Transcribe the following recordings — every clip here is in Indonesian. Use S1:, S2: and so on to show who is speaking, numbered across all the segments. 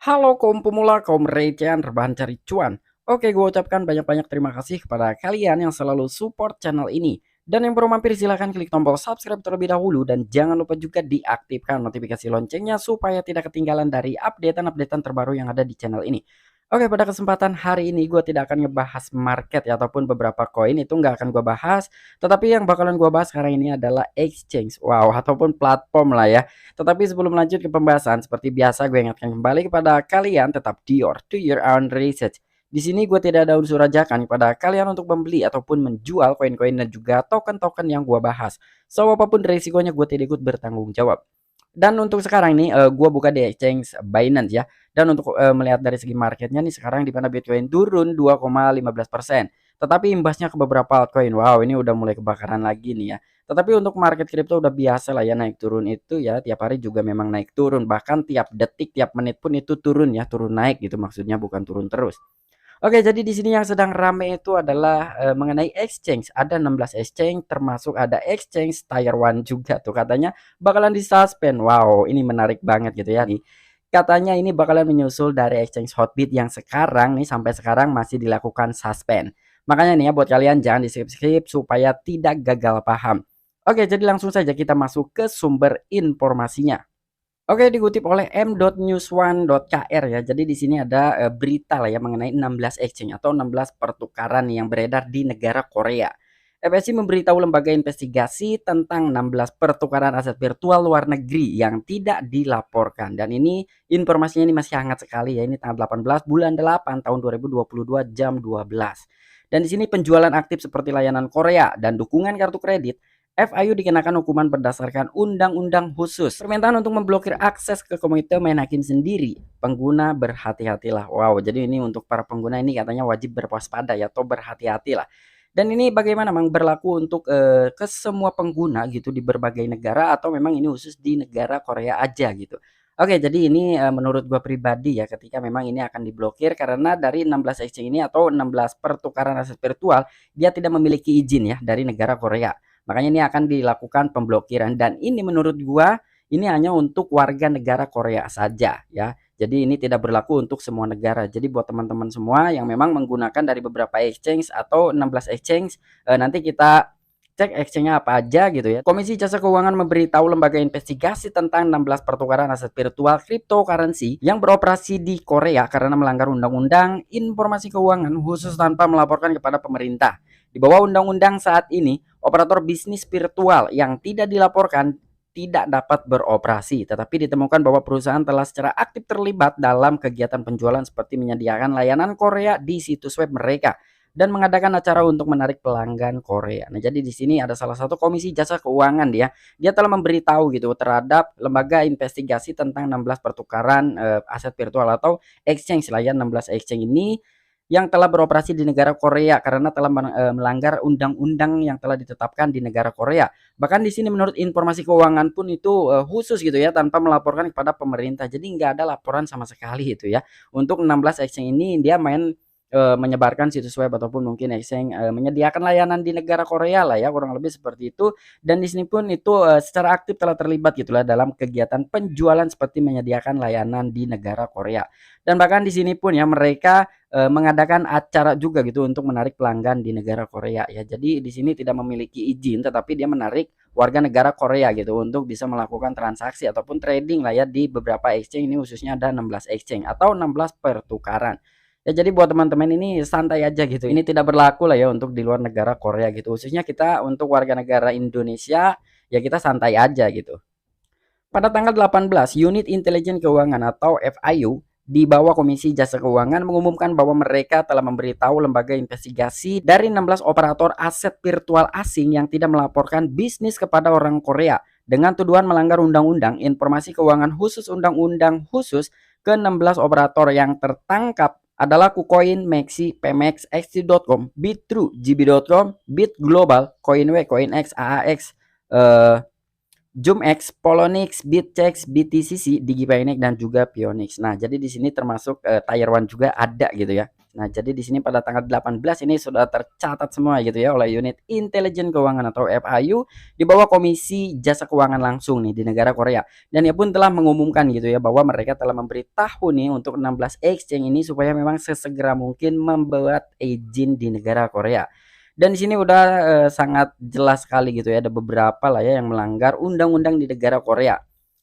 S1: Halo kaum pemula, kaum recehan, rebahan cari cuan. Oke, gue ucapkan banyak-banyak terima kasih kepada kalian yang selalu support channel ini. Dan yang baru mampir silahkan klik tombol subscribe terlebih dahulu dan jangan lupa juga diaktifkan notifikasi loncengnya supaya tidak ketinggalan dari updatean-updatean terbaru yang ada di channel ini. Oke, pada kesempatan hari ini gue tidak akan ngebahas market ya, ataupun beberapa koin itu nggak akan gue bahas. Tetapi yang bakalan gue bahas sekarang ini adalah exchange, wow, ataupun platform lah ya. Tetapi sebelum lanjut ke pembahasan, seperti biasa gue ingatkan kembali kepada kalian tetap do your own research. Di sini gue tidak ada unsur ajakan kepada kalian untuk membeli ataupun menjual koin-koin dan juga token-token yang gue bahas. So apapun resikonya gue tidak ikut bertanggung jawab. Dan untuk sekarang ini gue buka di exchange Binance ya. Dan untuk melihat dari segi marketnya nih sekarang di mana Bitcoin turun 2,15%. Tetapi imbasnya ke beberapa altcoin. Wow, ini udah mulai kebakaran lagi nih ya. Tetapi untuk market crypto udah biasa lah ya naik turun itu ya, tiap hari juga memang naik turun, bahkan tiap detik, tiap menit pun itu turun ya, turun naik gitu maksudnya, bukan turun terus. Oke, jadi di sini yang sedang rame itu adalah mengenai exchange. Ada 16 exchange termasuk ada exchange Tier 1 juga tuh katanya bakalan disuspend. Wow, ini menarik banget gitu ya nih. Katanya ini bakalan menyusul dari exchange Hotbit yang sekarang nih sampai sekarang masih dilakukan suspend. Makanya nih ya buat kalian jangan di-skip-skip supaya tidak gagal paham. Oke, jadi langsung saja kita masuk ke sumber informasinya. Oke, dikutip oleh m.news1.kr ya. Jadi di sini ada berita lah ya mengenai 16 exchange atau 16 pertukaran yang beredar di negara Korea. FSI memberitahu lembaga investigasi tentang 16 pertukaran aset virtual luar negeri yang tidak dilaporkan. Dan ini informasinya ini masih hangat sekali ya. Ini tanggal 18 bulan 8 tahun 2022 jam 12. Dan di sini penjualan aktif seperti layanan Korea dan dukungan kartu kredit FIU dikenakan hukuman berdasarkan undang-undang khusus. Permintaan untuk memblokir akses ke komite main hakim sendiri. Pengguna berhati-hatilah. Wow, jadi ini untuk para pengguna ini katanya wajib berwaspada ya atau berhati-hatilah. Dan ini bagaimana memang berlaku untuk ke semua pengguna gitu di berbagai negara atau memang ini khusus di negara Korea aja gitu. Oke, jadi ini menurut gua pribadi ya ketika memang ini akan diblokir karena dari 16 exchange ini atau 16 pertukaran aset virtual dia tidak memiliki izin ya dari negara Korea. Makanya ini akan dilakukan pemblokiran dan ini menurut gua ini hanya untuk warga negara Korea saja ya. Jadi ini tidak berlaku untuk semua negara. Jadi buat teman-teman semua yang memang menggunakan dari beberapa exchange atau 16 exchange nanti kita cek exchange-nya apa aja gitu ya. Komisi Jasa Keuangan memberitahu lembaga investigasi tentang 16 pertukaran aset virtual cryptocurrency yang beroperasi di Korea karena melanggar undang-undang informasi keuangan khusus tanpa melaporkan kepada pemerintah. Di bawah undang-undang saat ini, operator bisnis virtual yang tidak dilaporkan tidak dapat beroperasi, tetapi ditemukan bahwa perusahaan telah secara aktif terlibat dalam kegiatan penjualan seperti menyediakan layanan Korea di situs web mereka dan mengadakan acara untuk menarik pelanggan Korea. Nah, jadi di sini ada salah satu komisi jasa keuangan dia. Dia telah memberitahu gitu terhadap lembaga investigasi tentang 16 pertukaran aset virtual atau exchange lah ya, 16 exchange ini yang telah beroperasi di negara Korea karena telah melanggar undang-undang yang telah ditetapkan di negara Korea. Bahkan di sini menurut informasi keuangan pun itu khusus gitu ya tanpa melaporkan kepada pemerintah. Jadi nggak ada laporan sama sekali itu ya. Untuk 16 exchange ini dia main menyebarkan situs web ataupun mungkin exchange menyediakan layanan di negara Korea lah ya kurang lebih seperti itu. Dan di sini pun itu secara aktif telah terlibat gitulah dalam kegiatan penjualan seperti menyediakan layanan di negara Korea. Dan bahkan di sini pun ya mereka mengadakan acara juga gitu untuk menarik pelanggan di negara Korea ya. Jadi di sini tidak memiliki izin tetapi dia menarik warga negara Korea gitu untuk bisa melakukan transaksi ataupun trading lah ya di beberapa exchange ini khususnya ada 16 exchange atau 16 pertukaran. Ya jadi buat teman-teman ini santai aja gitu. Ini tidak berlaku lah ya untuk di luar negara Korea gitu. Khususnya kita untuk warga negara Indonesia ya kita santai aja gitu. Pada tanggal 18, Unit Intelijen Keuangan atau FIU di bawah Komisi Jasa Keuangan mengumumkan bahwa mereka telah memberitahu lembaga investigasi dari 16 operator aset virtual asing yang tidak melaporkan bisnis kepada orang Korea dengan tuduhan melanggar undang-undang informasi keuangan khusus undang-undang khusus ke 16 operator yang tertangkap adalah KuCoin, Maxi, Pemex, XT.com, BitTrue, GB.com, Bit Global, CoinW, CoinX, AAX, Zoomx, Polonix, Bitchex, BTCC, DigiPanic dan juga Pionix. Nah, jadi di sini termasuk Tier 1 juga ada gitu ya. Nah, jadi di sini pada tanggal 18 ini sudah tercatat semua gitu ya oleh unit intelijen keuangan atau FIU di bawah Komisi Jasa Keuangan langsung nih di negara Korea. Dan ia pun telah mengumumkan gitu ya bahwa mereka telah memberitahu nih untuk 16 exchange ini supaya memang sesegera mungkin membuat izin di negara Korea. Dan di sini udah sangat jelas sekali gitu ya, ada beberapa lah ya yang melanggar undang-undang di negara Korea.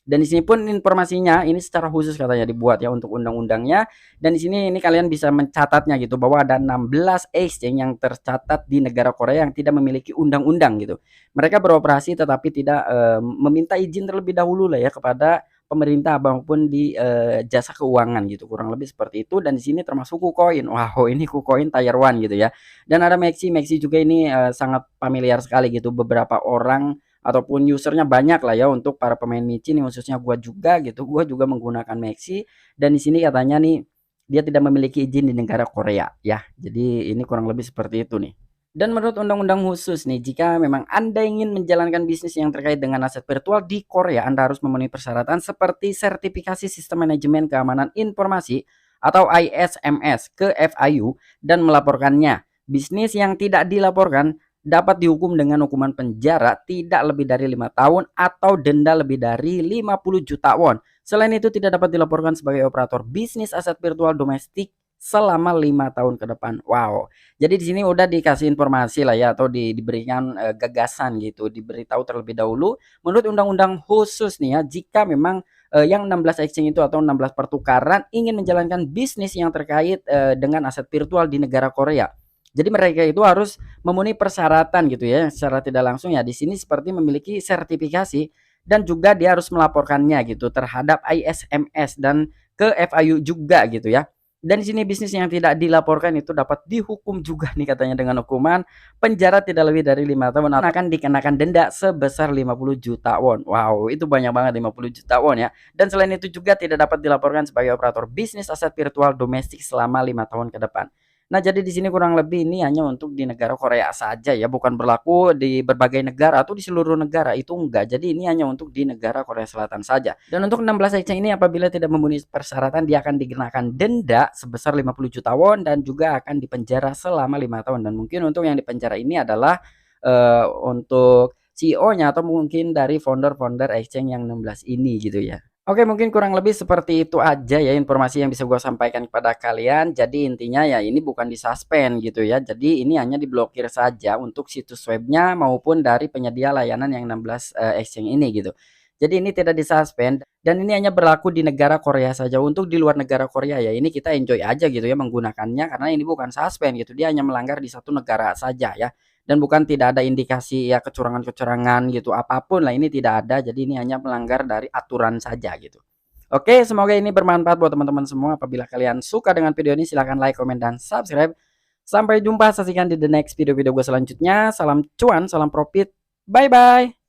S1: Dan di sini pun informasinya ini secara khusus katanya dibuat ya untuk undang-undangnya. Dan di sini ini kalian bisa mencatatnya gitu bahwa ada 16 exchange yang tercatat di negara Korea yang tidak memiliki undang-undang gitu. Mereka beroperasi tetapi tidak meminta izin terlebih dahulu lah ya kepada pemerintah maupun di jasa keuangan gitu. Kurang lebih seperti itu. Dan di sini termasuk KuCoin. Wow, ini KuCoin Tier 1 gitu ya. Dan ada Maxi juga ini sangat familiar sekali gitu. Beberapa orang ataupun usernya banyak lah ya untuk para pemain micin nih, khususnya gua juga gitu. Gua juga menggunakan Maxi dan di sini katanya nih dia tidak memiliki izin di negara Korea ya. Jadi ini kurang lebih seperti itu nih. Dan menurut undang-undang khusus nih, jika memang Anda ingin menjalankan bisnis yang terkait dengan aset virtual di Korea, Anda harus memenuhi persyaratan seperti sertifikasi sistem manajemen keamanan informasi atau ISMS ke FIU dan melaporkannya. Bisnis yang tidak dilaporkan dapat dihukum dengan hukuman penjara tidak lebih dari 5 tahun atau denda lebih dari 50 juta won. Selain itu tidak dapat dilaporkan sebagai operator bisnis aset virtual domestik selama 5 tahun ke depan. Wow. Jadi di sini udah dikasih informasi lah ya atau diberikan gagasan gitu, diberitahu terlebih dahulu menurut undang-undang khusus nih ya jika memang yang 16 exchange itu atau 16 pertukaran ingin menjalankan bisnis yang terkait dengan aset virtual di negara Korea. Jadi mereka itu harus memenuhi persyaratan gitu ya, secara tidak langsung ya di sini seperti memiliki sertifikasi dan juga dia harus melaporkannya gitu terhadap ISMS dan ke FIU juga gitu ya. Dan di sini bisnis yang tidak dilaporkan itu dapat dihukum juga nih katanya dengan hukuman penjara tidak lebih dari 5 tahun atau akan dikenakan denda sebesar 50 juta won. Wow, itu banyak banget 50 juta won ya. Dan selain itu juga tidak dapat dilaporkan sebagai operator bisnis aset virtual domestik selama 5 tahun ke depan. Nah, jadi di sini kurang lebih ini hanya untuk di negara Korea saja ya, bukan berlaku di berbagai negara atau di seluruh negara, itu enggak. Jadi ini hanya untuk di negara Korea Selatan saja. Dan untuk 16 exchange ini apabila tidak memenuhi persyaratan dia akan dikenakan denda sebesar 50 juta won dan juga akan dipenjara selama 5 tahun. Dan mungkin untuk yang dipenjara ini adalah untuk CEO-nya atau mungkin dari founder-founder exchange yang 16 ini gitu ya. Oke, mungkin kurang lebih seperti itu aja ya informasi yang bisa gua sampaikan kepada kalian. Jadi intinya ya ini bukan disuspend gitu ya. Jadi ini hanya diblokir saja untuk situs webnya maupun dari penyedia layanan yang 16 exchange ini gitu. Jadi ini tidak disuspend dan ini hanya berlaku di negara Korea saja. Untuk di luar negara Korea ya ini kita enjoy aja gitu ya menggunakannya karena ini bukan suspend gitu. Dia hanya melanggar di satu negara saja ya. Dan bukan tidak ada indikasi ya kecurangan-kecurangan gitu, apapun lah ini tidak ada, jadi ini hanya melanggar dari aturan saja gitu. Oke, semoga ini bermanfaat buat teman-teman semua. Apabila kalian suka dengan video ini silahkan like, komen, dan subscribe. Sampai jumpa, saksikan di the next video-video gue selanjutnya. Salam cuan, salam profit. Bye-bye.